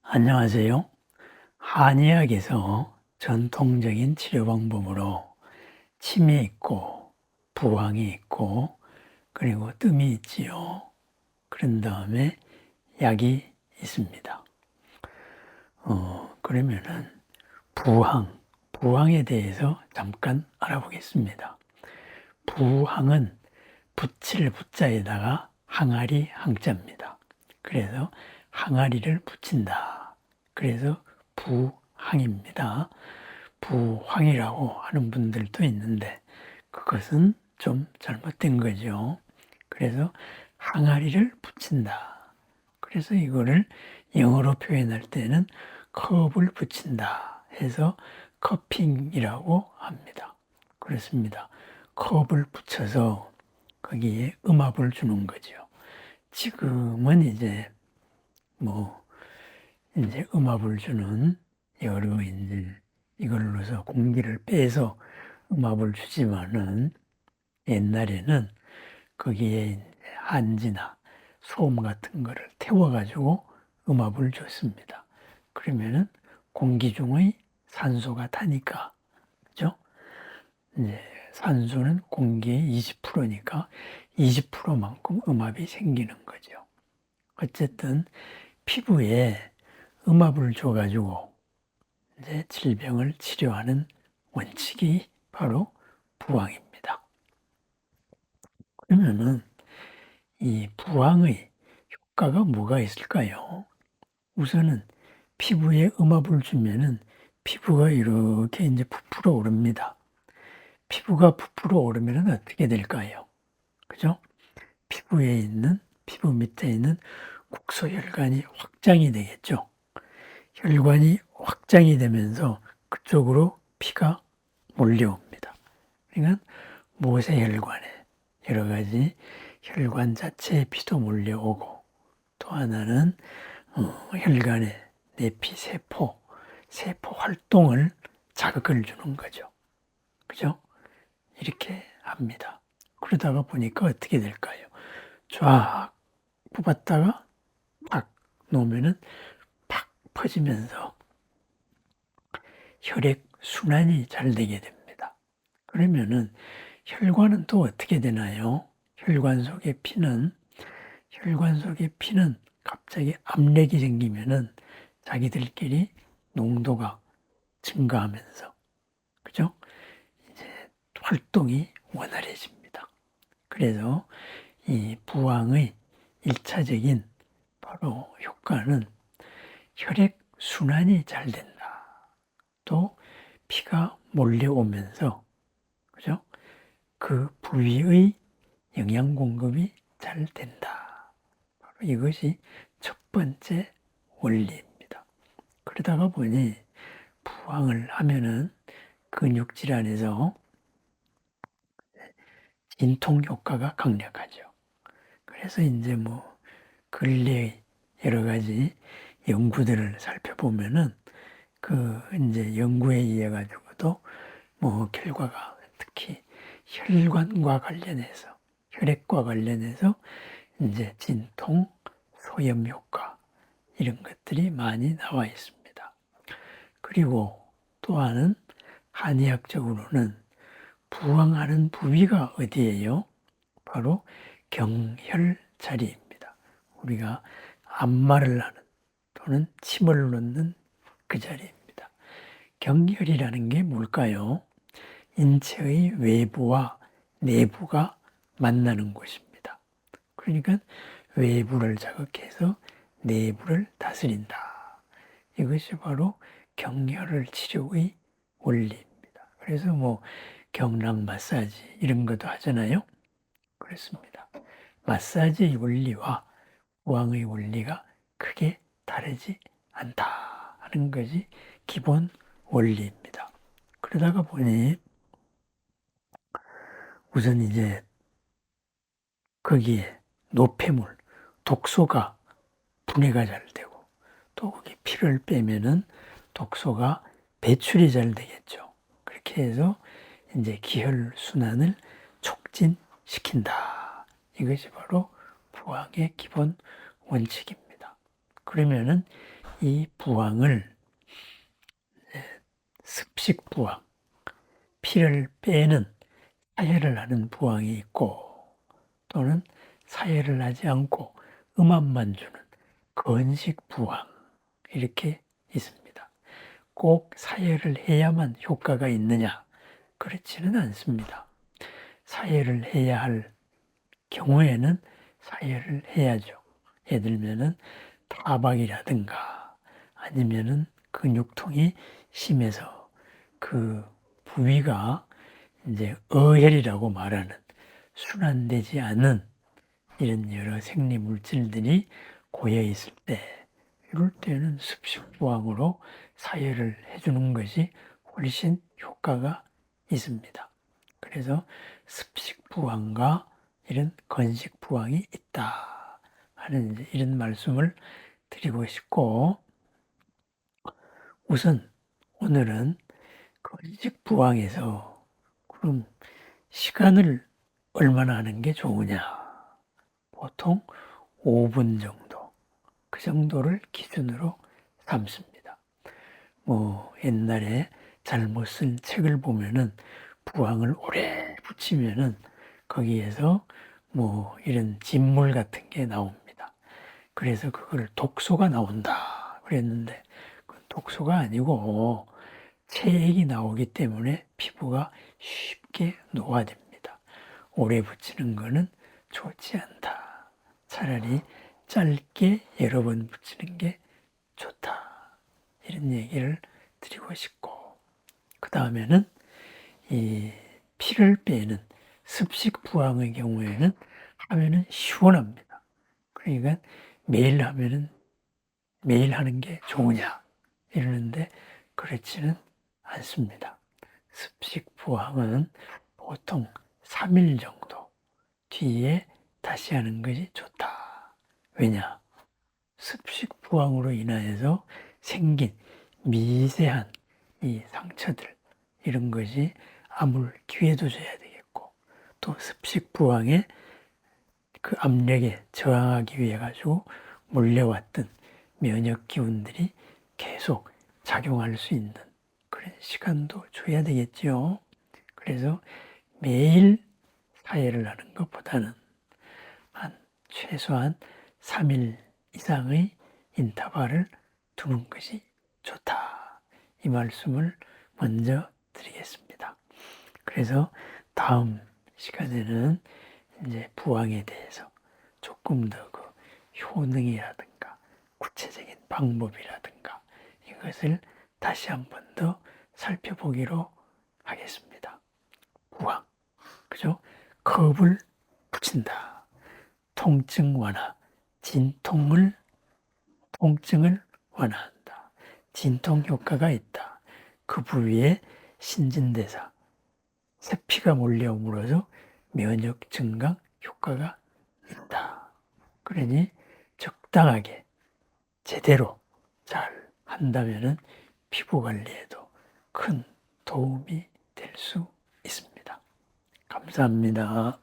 안녕하세요. 한의학에서 전통적인 치료 방법으로 침이 있고 부항이 있고 그리고 뜸이 있지요. 그런 다음에 약이 있습니다. 그러면은 부항에 대해서 잠깐 알아보겠습니다. 부항은 붙일 붙자에다가 항아리 항자입니다. 그래서 항아리를 붙인다. 그래서 부항입니다. 부황이라고 하는 분들도 있는데 그것은 좀 잘못된 거죠. 그래서 항아리를 붙인다. 그래서 이거를 영어로 표현할 때는 컵을 붙인다 해서 커핑이라고 합니다. 그렇습니다. 컵을 붙여서 거기에 음압을 주는 거죠. 지금은 이제 음압을 주는 여러 이제 이걸로서 공기를 빼서 음압을 주지만은 옛날에는 거기에 한지나 소음 같은 거를 태워가지고 음압을 줬습니다. 그러면은 공기 중의 산소가 타니까, 그죠? 이제 산소는 공기의 20%니까 20%만큼 음압이 생기는 거죠. 어쨌든 피부에 음압을 줘가지고 이제 질병을 치료하는 원칙이 바로 부항입니다. 그러면은 이 부항의 효과가 뭐가 있을까요? 우선은 피부에 음압을 주면은 피부가 이렇게 이제 부풀어 오릅니다. 피부가 부풀어 오르면 어떻게 될까요? 그죠? 피부 밑에 있는 국소혈관이 확장이 되겠죠. 혈관이 확장이 되면서 그쪽으로 피가 몰려옵니다. 그러니까 모세혈관에 여러 가지 혈관 자체에 피도 몰려오고 또 하나는 혈관의 내피세포, 세포 활동을 자극을 주는 거죠. 그죠? 이렇게 합니다. 그러다가 보니까 어떻게 될까요? 쫙 뽑았다가 팍 놓으면은 팍 퍼지면서 혈액 순환이 잘 되게 됩니다. 그러면은 혈관은 또 어떻게 되나요? 혈관 속에 피는 갑자기 압력이 생기면은 자기들끼리 농도가 증가하면서, 그죠? 이제 활동이 원활해집니다. 그래서 이 부항의 1차적인 바로 효과는 혈액 순환이 잘 된다. 또 피가 몰려오면서, 그죠? 그 부위의 영양 공급이 잘 된다. 바로 이것이 첫 번째 원리입니다. 그러다가 보니 부항을 하면은 근육질환에서 진통 효과가 강력하죠. 그래서 이제 근래 여러 가지 연구들을 살펴보면은 그 이제 연구에 의해 가지고도 결과가 특히 혈관과 관련해서 혈액과 관련해서 이제 진통, 소염 효과 이런 것들이 많이 나와 있습니다. 그리고 또한은 한의학적으로는 부항하는 부위가 어디예요? 바로 경혈자리입니다. 우리가 안마를 하는 또는 침을 놓는 그 자리입니다. 경혈이라는 게 뭘까요? 인체의 외부와 내부가 만나는 곳입니다. 그러니까 외부를 자극해서 내부를 다스린다. 이것이 바로 경혈을 치료의 원리입니다. 그래서 경락 마사지 이런 것도 하잖아요. 그렇습니다. 마사지의 원리와 부항의 원리가 크게 다르지 않다 하는 것이 기본 원리입니다. 그러다가 보니 우선 이제 거기에 노폐물, 독소가 분해가 잘 되고 또 거기 피를 빼면은 독소가 배출이 잘 되겠죠. 그렇게 해서 이제 기혈 순환을 촉진시킨다. 이것이 바로 부항의 기본 원칙입니다. 그러면은 이 부항을 습식부항, 피를 빼는 사혈을 하는 부항이 있고, 또는 사혈을 하지 않고 음압만 주는 건식부항, 이렇게 있습니다. 꼭 사혈을 해야만 효과가 있느냐? 그렇지는 않습니다. 사혈을 해야 할 경우에는 사혈을 해야죠. 예를 들면은 타박이라든가 아니면은 근육통이 심해서 그 부위가 이제 어혈이라고 말하는 순환되지 않는 이런 여러 생리 물질들이 고여 있을 때, 이럴 때는 습식부항으로 사혈을 해주는 것이 훨씬 효과가 있습니다. 그래서 습식부항과 이런 건식부항이 있다 하는 이런 말씀을 드리고 싶고, 우선 오늘은 건식부항에서 그럼 시간을 얼마나 하는 게 좋으냐? 보통 5분 정도, 그 정도를 기준으로 삼습니다. 옛날에 잘못 쓴 책을 보면은 부항을 오래 붙이면은 거기에서 이런 진물 같은 게 나옵니다. 그래서 그걸 독소가 나온다 그랬는데, 그건 독소가 아니고 체액이 나오기 때문에 피부가 쉽게 노화됩니다. 오래 붙이는 거는 좋지 않다. 차라리 짧게 여러 번 붙이는 게 좋다. 이런 얘기를 드리고 싶고, 그 다음에는 이 피를 빼는 습식부항의 경우에는 하면은 시원합니다. 그러니까 매일 하면은 매일 하는 게 좋으냐 이러는데 그렇지는 않습니다. 습식부항은 보통 3일 정도 뒤에 다시 하는 것이 좋다. 왜냐? 습식부항으로 인하여서 생긴 미세한 이 상처들, 이런 것이 아물 기회도 줘야 되겠고, 또 습식부항의 그 압력에 저항하기 위해 가지고 몰려왔던 면역 기운들이 계속 작용할 수 있는 그런 시간도 줘야 되겠죠. 그래서 매일 사회를 하는 것보다는 최소한 3일 이상의 인터벌을 두는 것이 좋다. 이 말씀을 먼저 드리겠습니다. 그래서 다음 시간에는 이제 부항에 대해서 조금 더 그 효능이라든가 구체적인 방법이라든가 이것을 다시 한 번 더 살펴보기로 하겠습니다. 부항, 그죠? 겁을 붙인다. 통증 완화, 통증을 완화한다. 진통 효과가 있다. 그 부위에 신진대사, 세피가 몰려옴으로써 면역 증강 효과가 있다. 그러니 적당하게 제대로 잘 한다면은 피부 관리에도 큰 도움이 될 수 있습니다. 감사합니다.